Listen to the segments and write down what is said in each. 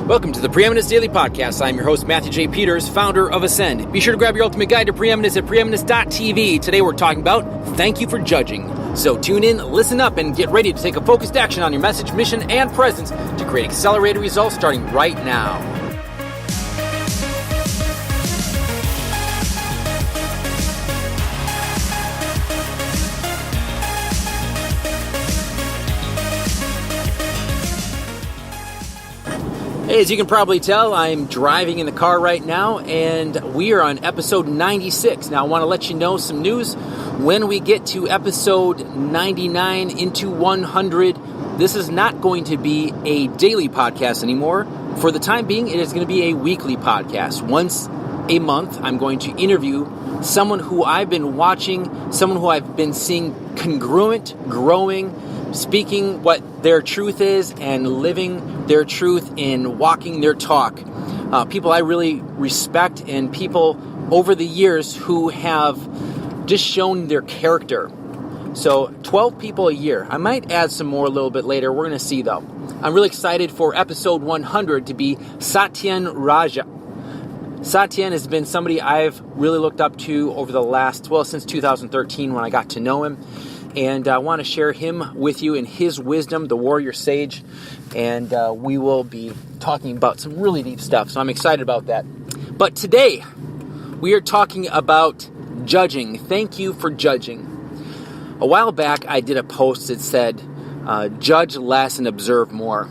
Welcome to the Preeminence Daily Podcast. I'm your host, Matthew J. Peters, founder of Ascend. Be sure to grab your ultimate guide to preeminence at preeminence.tv. Today we're talking about thank you for judging. So tune in, listen up, and get ready to take a focused action on your message, mission, and presence to create accelerated results starting right now. Hey, as you can probably tell, I'm driving in the car right now, and we are on episode 96. Now, I want to let you know some news. When we get to episode 99 into 100, this is not going to be a daily podcast anymore. For the time being, it is going to be a weekly podcast. Once a month, I'm going to interview someone who I've been watching, someone who I've been seeing congruent, growing, speaking what their truth is and living their truth and walking their talk. People I really respect and people over the years who have just shown their character. So 12 people a year. I might add some more a little bit later. We're going to see though. I'm really excited for episode 100 to be Satyen Raja. Satyen has been somebody I've really looked up to over the last, since 2013 when I got to know him. And I want to share him with you and his wisdom, the warrior sage. And we will be talking about some really deep stuff. So I'm excited about that. But today, we are talking about judging. Thank you for judging. A while back, I did a post that said, judge less and observe more.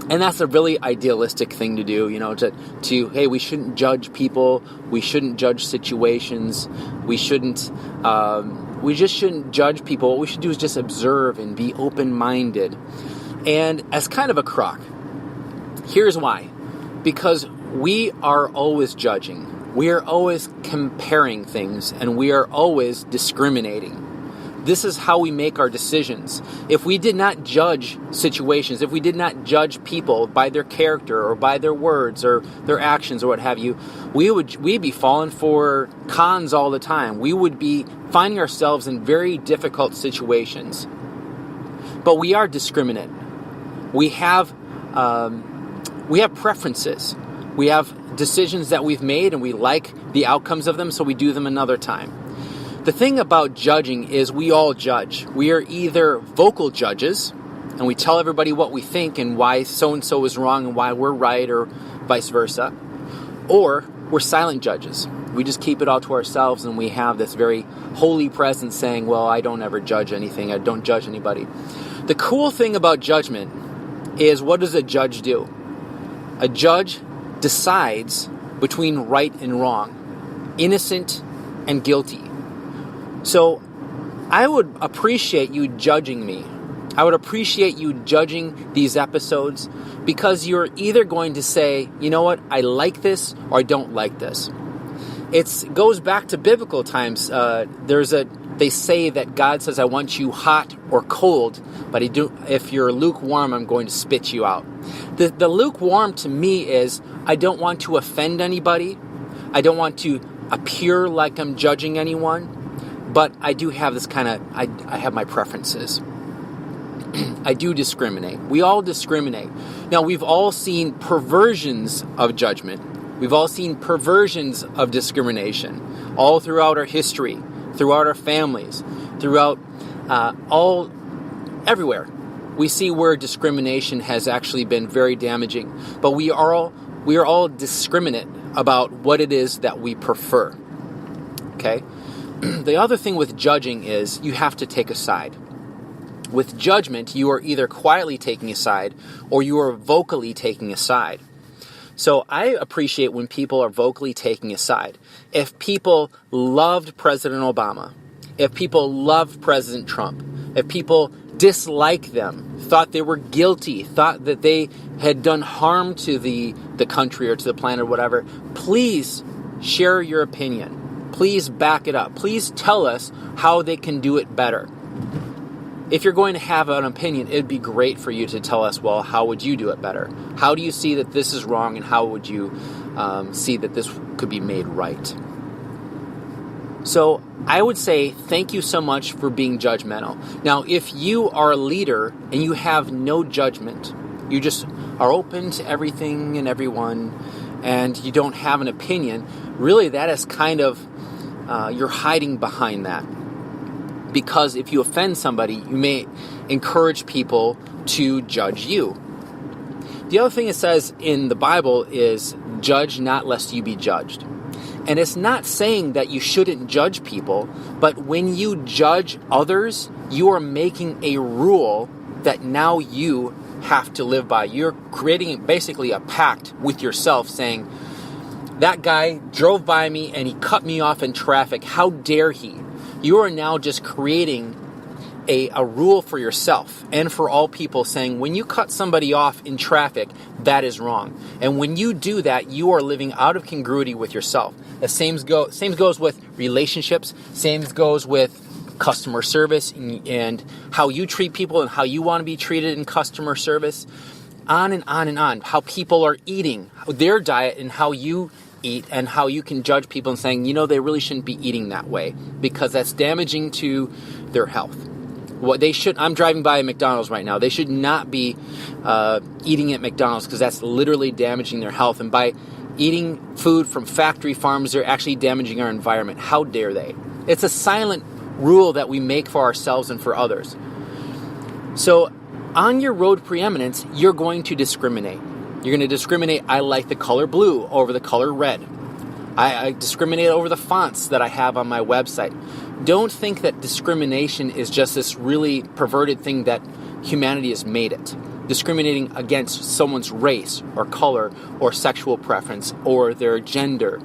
And that's a really idealistic thing to do, hey, we shouldn't judge people. We shouldn't judge situations. We just shouldn't judge people. What we should do is just observe and be open-minded. And as kind of a crock, here's why. Because we are always judging. We are always comparing things, and we are always discriminating. This is how we make our decisions. If we did not judge situations, if we did not judge people by their character or by their words or their actions or what have you, we'd be falling for cons all the time. We would be finding ourselves in very difficult situations. But we are discriminate. We have preferences. We have decisions that we've made and we like the outcomes of them, so we do them another time. The thing about judging is we all judge. We are either vocal judges, and we tell everybody what we think and why so-and-so is wrong and why we're right or vice versa, or we're silent judges. We just keep it all to ourselves, and we have this very holy presence saying, well, I don't ever judge anything. I don't judge anybody. The cool thing about judgment is, what does a judge do? A judge decides between right and wrong, innocent and guilty. So I would appreciate you judging me. I would appreciate you judging these episodes because you're either going to say, you know what, I like this or I don't like this. It goes back to biblical times. They say that God says, I want you hot or cold, but if you're lukewarm, I'm going to spit you out. The lukewarm to me is, I don't want to offend anybody. I don't want to appear like I'm judging anyone. But I do have this I have my preferences. I do discriminate. We all discriminate. Now, we've all seen perversions of judgment. We've all seen perversions of discrimination all throughout our history, throughout our families, throughout everywhere. We see where discrimination has actually been very damaging. But we are all discriminate about what it is that we prefer. Okay? The other thing with judging is you have to take a side. With judgment, you are either quietly taking a side or you are vocally taking a side. So I appreciate when people are vocally taking a side. If people loved President Obama, if people loved President Trump, if people disliked them, thought they were guilty, thought that they had done harm to the country or to the planet or whatever, please share your opinion. Please back it up. Please tell us how they can do it better. If you're going to have an opinion, it'd be great for you to tell us, well, how would you do it better? How do you see that this is wrong, and how would you see that this could be made right? So I would say thank you so much for being judgmental. Now, if you are a leader and you have no judgment, You just are open to everything and everyone, and you don't have an opinion. Really, that is kind of, you're hiding behind that. Because if you offend somebody, you may encourage people to judge you. The other thing it says in the Bible is, judge not lest you be judged. And it's not saying that you shouldn't judge people, but when you judge others, you are making a rule that now you have to live by. You're creating basically a pact with yourself saying, that guy drove by me and he cut me off in traffic. How dare he? You are now just creating a rule for yourself and for all people, saying when you cut somebody off in traffic, that is wrong. And when you do that, you are living out of congruity with yourself. The same goes with relationships, same goes with customer service and how you treat people and how you want to be treated in customer service, on and on and on. How people are eating, their diet, and how you eat, and how you can judge people and saying, they really shouldn't be eating that way because that's damaging to their health. I'm driving by a McDonald's right now. They should not be eating at McDonald's because that's literally damaging their health. And by eating food from factory farms, they're actually damaging our environment. How dare they? It's a silent rule that we make for ourselves and for others. So on your road preeminence, you're going to discriminate. You're going to discriminate, I like the color blue over the color red. I discriminate over the fonts that I have on my website. Don't think that discrimination is just this really perverted thing that humanity has made it. Discriminating against someone's race or color or sexual preference or their gender.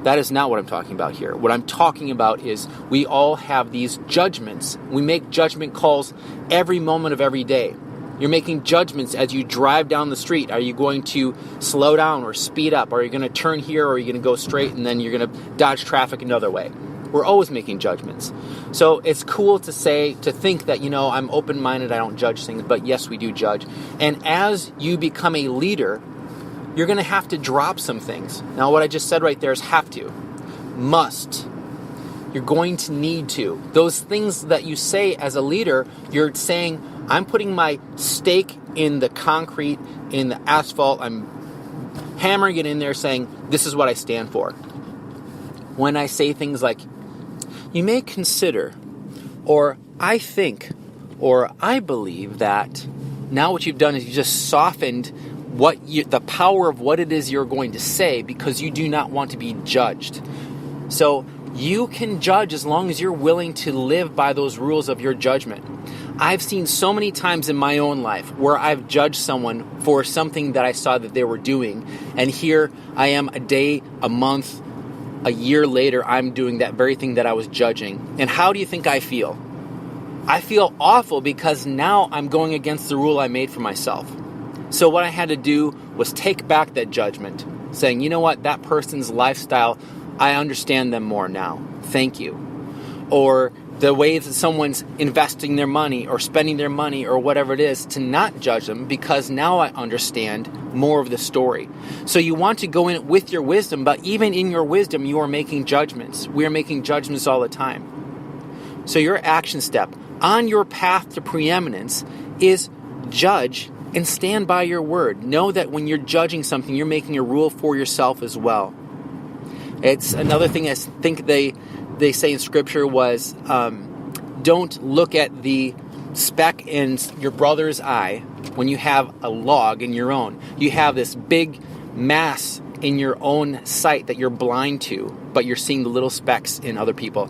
That is not what I'm talking about here. What I'm talking about is we all have these judgments. We make judgment calls every moment of every day. You're making judgments as you drive down the street. Are you going to slow down or speed up? Are you going to turn here or are you going to go straight and then you're going to dodge traffic another way? We're always making judgments. So it's cool to think that, I'm open-minded, I don't judge things, but yes, we do judge. And as you become a leader, you're going to have to drop some things. Now, what I just said right there is have to. Must. You're going to need to. Those things that you say as a leader, you're saying, I'm putting my stake in the concrete, in the asphalt. I'm hammering it in there saying, this is what I stand for. When I say things like, you may consider, or I think, or I believe that, now what you've done is you just softened the power of what it is you're going to say because you do not want to be judged. So you can judge as long as you're willing to live by those rules of your judgment. I've seen so many times in my own life where I've judged someone for something that I saw that they were doing, and here I am a day, a month, a year later, I'm doing that very thing that I was judging. And how do you think I feel? I feel awful because now I'm going against the rule I made for myself. So what I had to do was take back that judgment, saying, you know what, that person's lifestyle, I understand them more now. Thank you. Or the way that someone's investing their money or spending their money or whatever it is, to not judge them because now I understand more of the story. So you want to go in with your wisdom, but even in your wisdom, you are making judgments. We are making judgments all the time. So your action step on your path to preeminence is judge and stand by your word. Know that when you're judging something, you're making a rule for yourself as well. It's another thing I think they say in Scripture was, don't look at the speck in your brother's eye when you have a log in your own. You have this big mass in your own sight that you're blind to, but you're seeing the little specks in other people.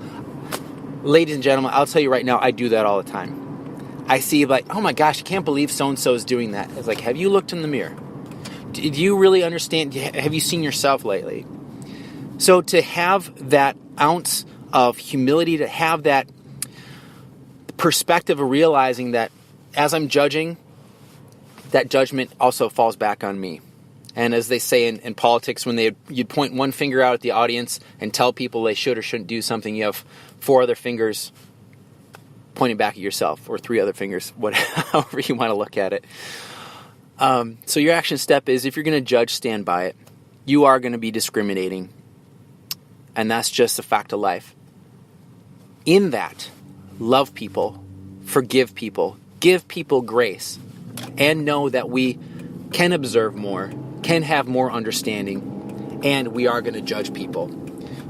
Ladies and gentlemen, I'll tell you right now, I do that all the time. I see oh my gosh, I can't believe so-and-so is doing that. It's like, have you looked in the mirror? Do you really understand? Have you seen yourself lately? So to have that ounce of humility, to have that perspective of realizing that as I'm judging, that judgment also falls back on me. And as they say in politics, when you'd point one finger out at the audience and tell people they should or shouldn't do something, you have four other fingers pointing back at yourself, or three other fingers, however you want to look at it. So your action step is, if you're going to judge, stand by it. You are going to be discriminating. And that's just a fact of life. In that, love people, forgive people, give people grace. and know that we can observe more, can have more understanding, and we are going to judge people.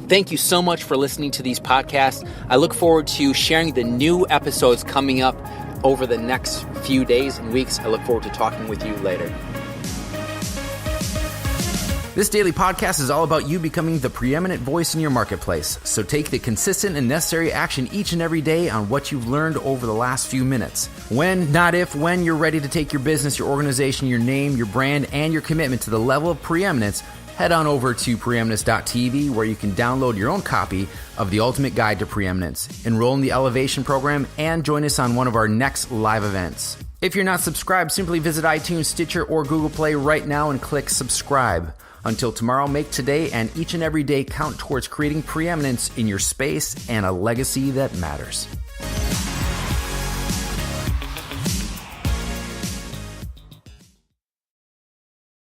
Thank you so much for listening to these podcasts. I look forward to sharing the new episodes coming up over the next few days and weeks. I look forward to talking with you later. This daily podcast is all about you becoming the preeminent voice in your marketplace. So take the consistent and necessary action each and every day on what you've learned over the last few minutes. When, not if, when you're ready to take your business, your organization, your name, your brand, and your commitment to the level of preeminence, head on over to preeminence.tv where you can download your own copy of the Ultimate Guide to Preeminence, enroll in the Elevation program, and join us on one of our next live events. If you're not subscribed, simply visit iTunes, Stitcher, or Google Play right now and click subscribe. Until tomorrow, make today and each and every day count towards creating preeminence in your space and a legacy that matters.